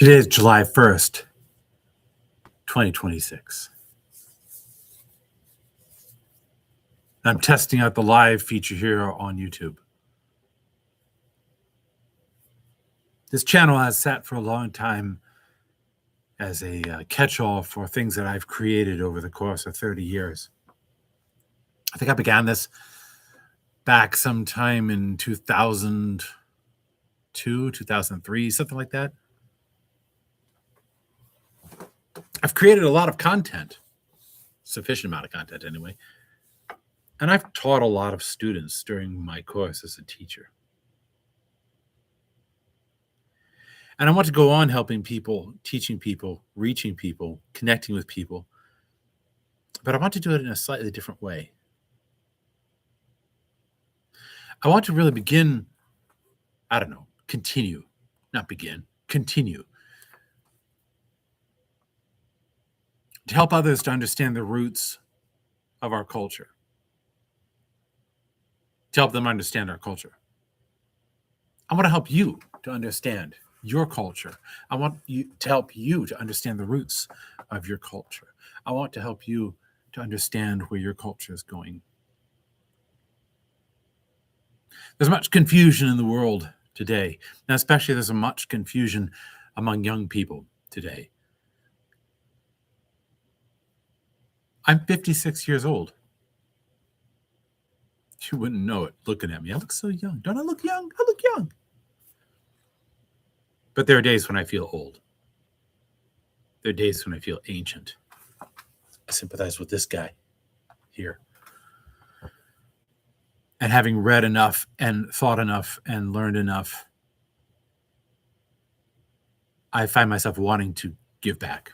Today is July 1st, 2026. I'm testing out the live feature here on YouTube. This channel has sat for a long time as a catch-all for things that I've created over the course of 30 years. I think I began this back sometime in 2002, 2003, something like that. I've created a lot of content, sufficient amount of content anyway, and I've taught a lot of students during my course as a teacher. And I want to go on helping people, teaching people, reaching people, connecting with people, but I want to do it in a slightly different way. I want to really continue to help others to understand the roots of our culture, to help them understand our culture. I want to help you to understand your culture. I want to help you to understand the roots of your culture. I want to help you to understand where your culture is going. There's much confusion in the world today, and especially there's much confusion among young people today. I'm 56 years old. You wouldn't know it looking at me. I look so young. Don't I look young? I look young. But there are days when I feel old. There are days when I feel ancient. I sympathize with this guy here. And having read enough and thought enough and learned enough, I find myself wanting to give back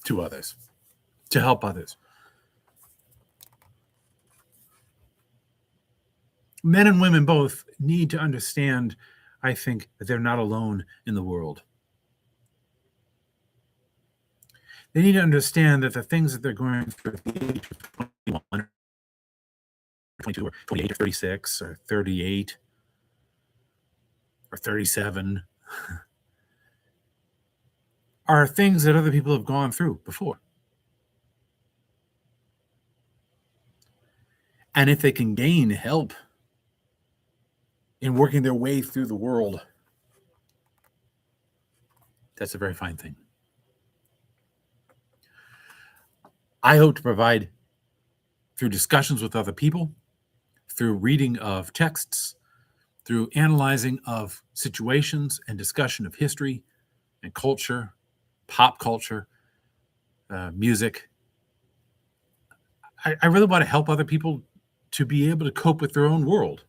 to others, to help others. Men and women both need to understand, I think, that they're not alone in the world. They need to understand that the things that they're going through at the age of 21, or 22, or 28, or 36, or 38, or 37, are things that other people have gone through before. And if they can gain help in working their way through the world, that's a very fine thing. I hope to provide, through discussions with other people, through reading of texts, through analyzing of situations and discussion of history and culture, pop culture, music. I really want to help other people to be able to cope with their own world.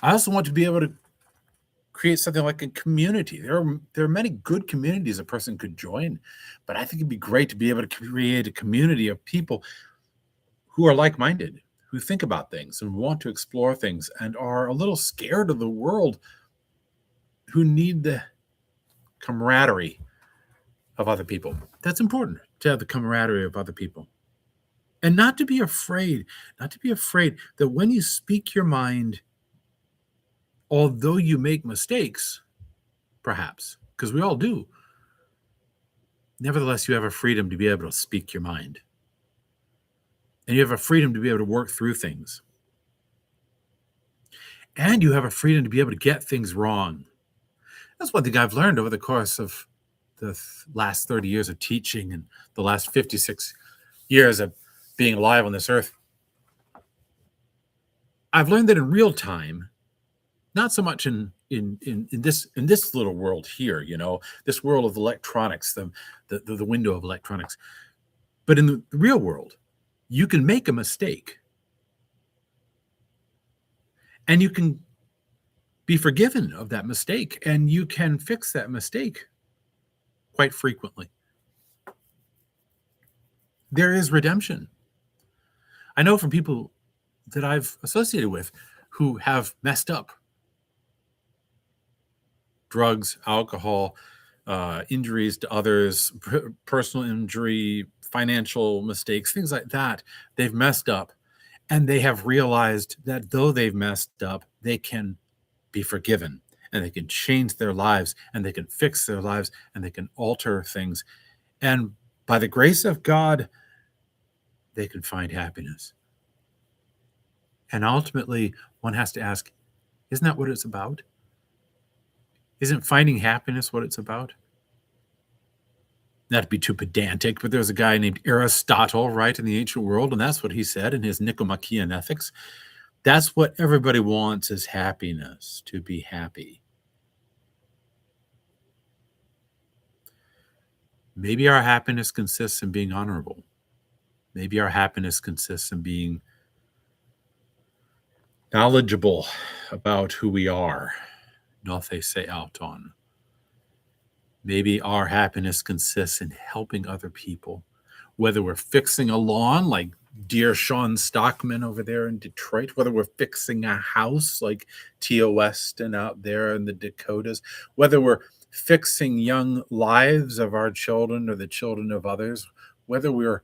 I also want to be able to create something like a community. There are many good communities a person could join, but I think it'd be great to be able to create a community of people who are like-minded, who think about things and want to explore things and are a little scared of the world, who need the camaraderie of other people. That's important, to have the camaraderie of other people. And not to be afraid that when you speak your mind, although you make mistakes, perhaps, because we all do, nevertheless, you have a freedom to be able to speak your mind. And you have a freedom to be able to work through things. And you have a freedom to be able to get things wrong. That's one thing I've learned over the course of the last 30 years of teaching and the last 56 years of being alive on this earth. I've learned that in real time, not so much in this little world here, this world of electronics, the window of electronics, but in the real world, you can make a mistake, and you can be forgiven of that mistake, and you can fix that mistake quite frequently. There is redemption. I know from people that I've associated with who have messed up. Drugs, alcohol, injuries to others, personal injury, financial mistakes, things like that. They've messed up, and they have realized that though they've messed up, they can be forgiven and they can change their lives, and they can fix their lives, and they can alter things. And by the grace of God, they can find happiness. And ultimately, one has to ask, isn't that what it's about? Isn't finding happiness what it's about? Not to be too pedantic, but there's a guy named Aristotle, right, in the ancient world, and that's what he said in his Nicomachean Ethics. That's what everybody wants, is happiness, to be happy. Maybe our happiness consists in being honorable. Maybe our happiness consists in being knowledgeable about who we are, nothe se auton. Maybe our happiness consists in helping other people, whether we're fixing a lawn like dear Sean Stockman over there in Detroit, whether we're fixing a house like Tia Weston out there in the Dakotas, whether we're fixing young lives of our children or the children of others, whether we're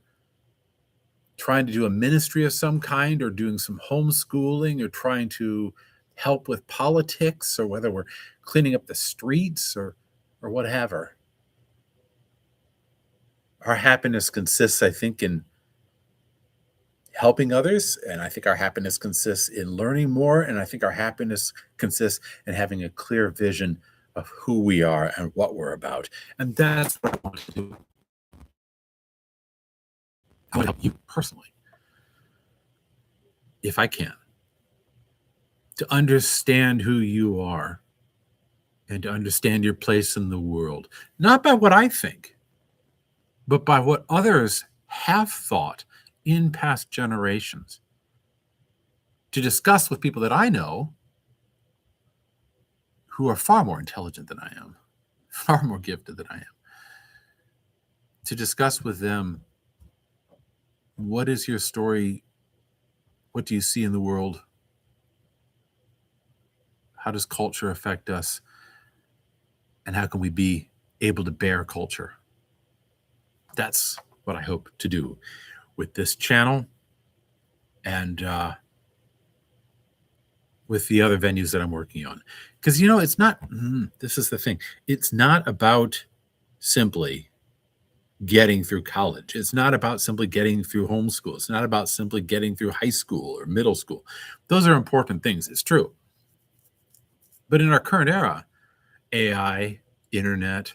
trying to do a ministry of some kind or doing some homeschooling or trying to help with politics, or whether we're cleaning up the streets or whatever. Our happiness consists, I think, in helping others, and I think our happiness consists in learning more, and I think our happiness consists in having a clear vision of who we are and what we're about. And that's what I want to do. I want to help you personally, if I can, to understand who you are and to understand your place in the world, not by what I think, but by what others have thought in past generations, to discuss with people that I know who are far more intelligent than I am, far more gifted than I am, to discuss with them, what is your story? What do you see in the world? How does culture affect us? And how can we be able to bear culture? That's what I hope to do with this channel and with the other venues that I'm working on. Because, it's not, this is the thing, it's not about simply getting through college. It's not about simply getting through homeschool. It's not about simply getting through high school or middle school. Those are important things. It's true. But in our current era, AI, internet,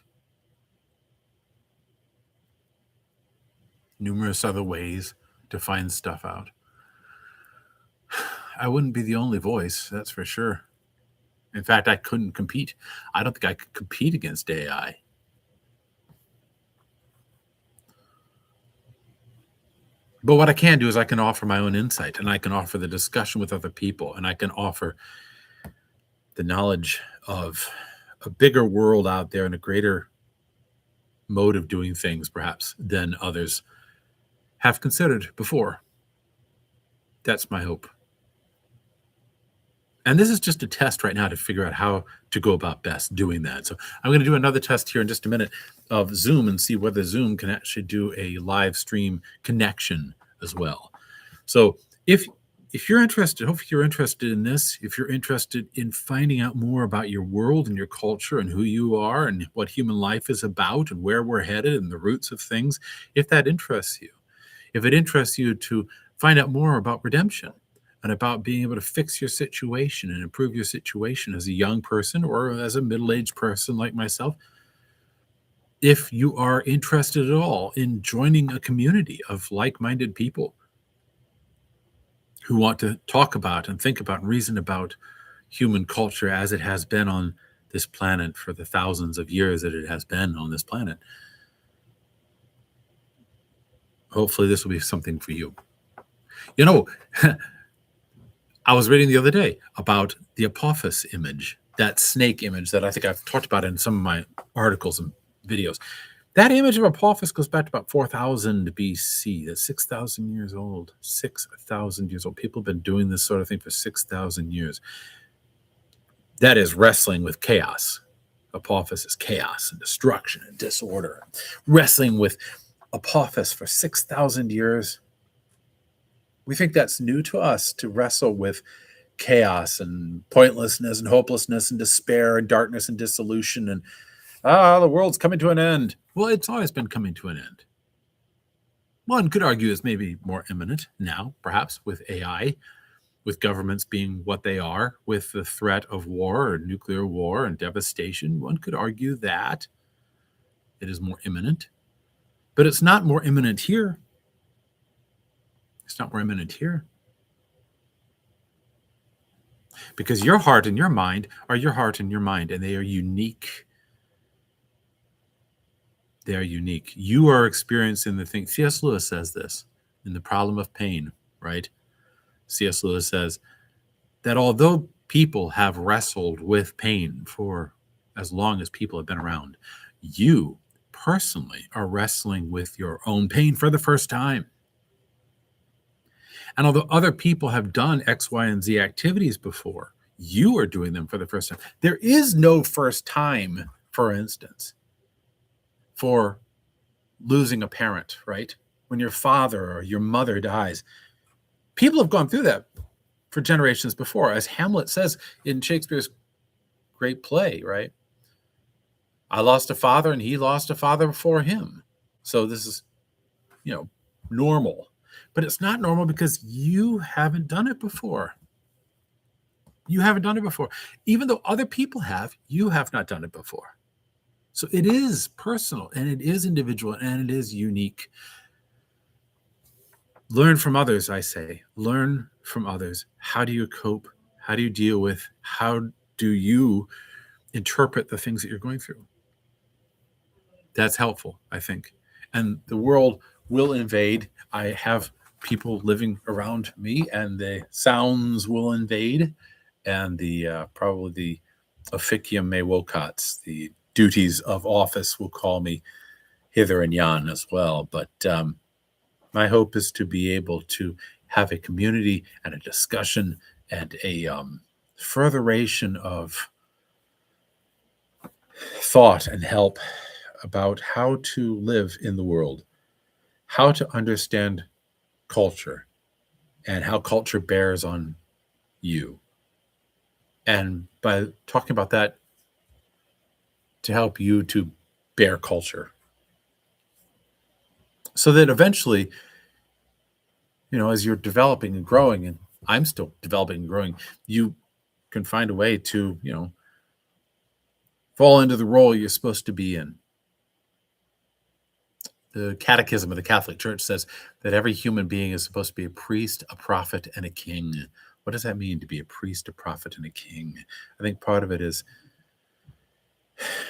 numerous other ways to find stuff out. I wouldn't be the only voice, that's for sure. In fact, I couldn't compete. I don't think I could compete against AI. But what I can do is I can offer my own insight, and I can offer the discussion with other people, and I can offer the knowledge of a bigger world out there and a greater mode of doing things, perhaps, than others have considered before. That's my hope. And this is just a test right now to figure out how to go about best doing that. So I'm going to do another test here in just a minute of Zoom and see whether Zoom can actually do a live stream connection as well. So if you're interested, hopefully you're interested in this, if you're interested in finding out more about your world and your culture and who you are and what human life is about and where we're headed and the roots of things, if that interests you, if it interests you to find out more about redemption and about being able to fix your situation and improve your situation as a young person or as a middle-aged person like myself, if you are interested at all in joining a community of like-minded people who want to talk about and think about and reason about human culture as it has been on this planet for the thousands of years that it has been on this planet, hopefully this will be something for you. I was reading the other day about the Apophis image, that snake image that I think I've talked about in some of my articles and videos. That image of Apophis goes back to about 4000 BC. That's 6,000 years old. 6,000 years old. People have been doing this sort of thing for 6,000 years. That is wrestling with chaos. Apophis is chaos and destruction and disorder. Wrestling with Apophis for 6,000 years. We think that's new to us, to wrestle with chaos and pointlessness and hopelessness and despair and darkness and dissolution and the world's coming to an end. Well, it's always been coming to an end. One could argue it's maybe more imminent now, perhaps with AI, with governments being what they are, with the threat of war or nuclear war and devastation. One could argue that it is more imminent, but it's not more imminent here. It's not more imminent here. Because your heart and your mind are your heart and your mind, and they are unique. They are unique. You are experiencing the thing. C.S. Lewis says this in The Problem of Pain, right? C.S. Lewis says that although people have wrestled with pain for as long as people have been around, you personally are wrestling with your own pain for the first time. And although other people have done X, Y, and Z activities before, you are doing them for the first time. There is no first time, for instance, for losing a parent, right? When your father or your mother dies. People have gone through that for generations before. As Hamlet says in Shakespeare's great play, right? I lost a father and he lost a father before him. So this is, normal. But it's not normal because you haven't done it before. You haven't done it before. Even though other people have, you have not done it before. So it is personal and it is individual and it is unique. Learn from others, I say. Learn from others. How do you cope? How do you deal with? How do you interpret the things that you're going through? That's helpful, I think. And the world will invade. I have people living around me, and the sounds will invade, and the probably the officium me vocat, the duties of office will call me hither and yon as well. But my hope is to be able to have a community and a discussion and a furtheration of thought and help about how to live in the world, how to understand culture, and how culture bears on you. And by talking about that, to help you to bear culture. So that eventually, as you're developing and growing, and I'm still developing and growing, you can find a way to, fall into the role you're supposed to be in. The Catechism of the Catholic Church says that every human being is supposed to be a priest, a prophet, and a king. What does that mean to be a priest, a prophet, and a king? I think part of it is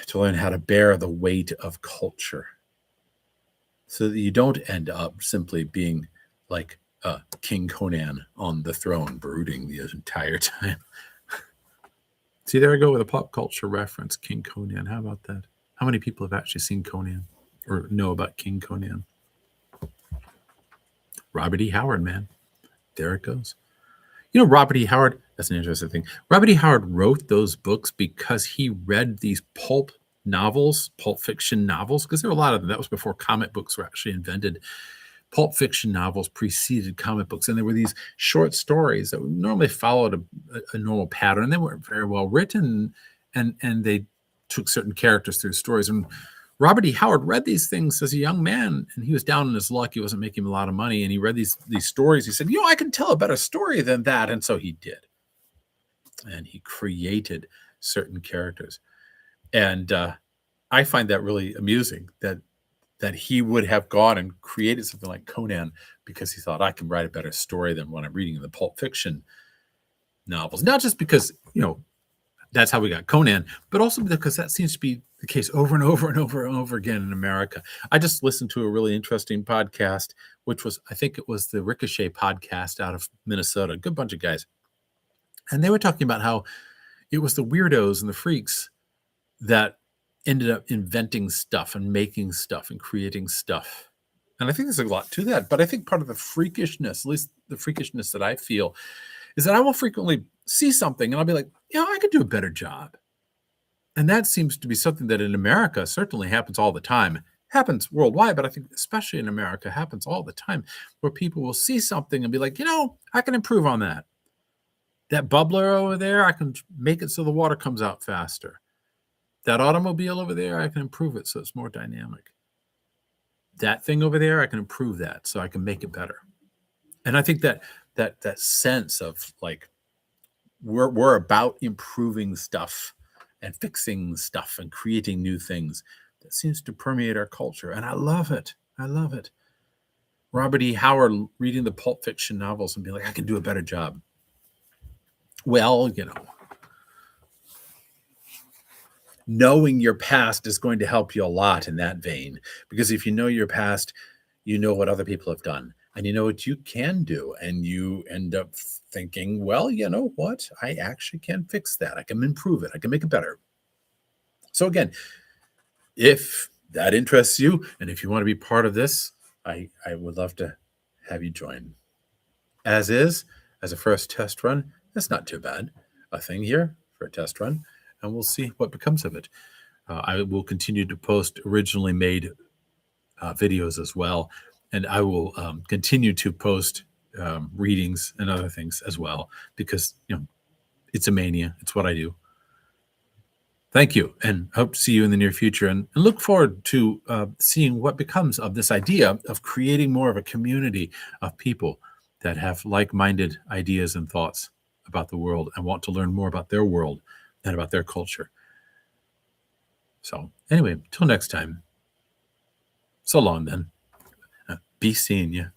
to learn how to bear the weight of culture so that you don't end up simply being like King Conan on the throne, brooding the entire time. See, there I go with a pop culture reference, King Conan. How about that? How many people have actually seen Conan or know about King Conan? Robert E. Howard, man. There it goes. Robert E. Howard, that's an interesting thing. Robert E. Howard wrote those books because he read these pulp fiction novels, because there were a lot of them. That was before comic books were actually invented. Pulp fiction novels preceded comic books, and there were these short stories that normally followed a normal pattern. They weren't very well written, and they took certain characters through stories. And Robert E. Howard read these things as a young man, and he was down in his luck. He wasn't making a lot of money, and he read these stories. He said, I can tell a better story than that. And so he did. And he created certain characters. And I find that really amusing that he would have gone and created something like Conan because he thought, I can write a better story than what I'm reading in the Pulp Fiction novels. Not just because, that's how we got Conan, but also because that seems to be the case over and over and over and over again in America. I just listened to a really interesting podcast, I think it was the Ricochet podcast out of Minnesota, a good bunch of guys. And they were talking about how it was the weirdos and the freaks that ended up inventing stuff and making stuff and creating stuff. And I think there's a lot to that. But I think part of the freakishness, at least the freakishness that I feel, is that I will frequently see something and I'll be like, I could do a better job. And that seems to be something that in America certainly happens all the time. Happens worldwide, but I think especially in America happens all the time, where people will see something and be like, I can improve on that. That bubbler over there, I can make it so the water comes out faster. That automobile over there, I can improve it so it's more dynamic. That thing over there, I can improve that so I can make it better. And I think that sense of like we're about improving stuff and fixing stuff and creating new things that seems to permeate our culture, and I love it. I love it. Robert E. Howard reading the Pulp Fiction novels and being like, I can do a better job. Well, knowing your past is going to help you a lot in that vein, because if you know your past, you know what other people have done and you know what you can do, and you end up thinking, well, you know what, I actually can fix that, I can improve it, I can make it better. So again, if that interests you and if you want to be part of this, I would love to have you join. As a first test run, that's not too bad a thing here for a test run, and we'll see what becomes of it. I will continue to post originally made videos as well, and I will continue to post readings and other things as well, because it's a mania. It's what I do. Thank you, and hope to see you in the near future, and look forward to seeing what becomes of this idea of creating more of a community of people that have like-minded ideas and thoughts about the world and want to learn more about their world and about their culture. So anyway, till next time, so long then. Be seeing you.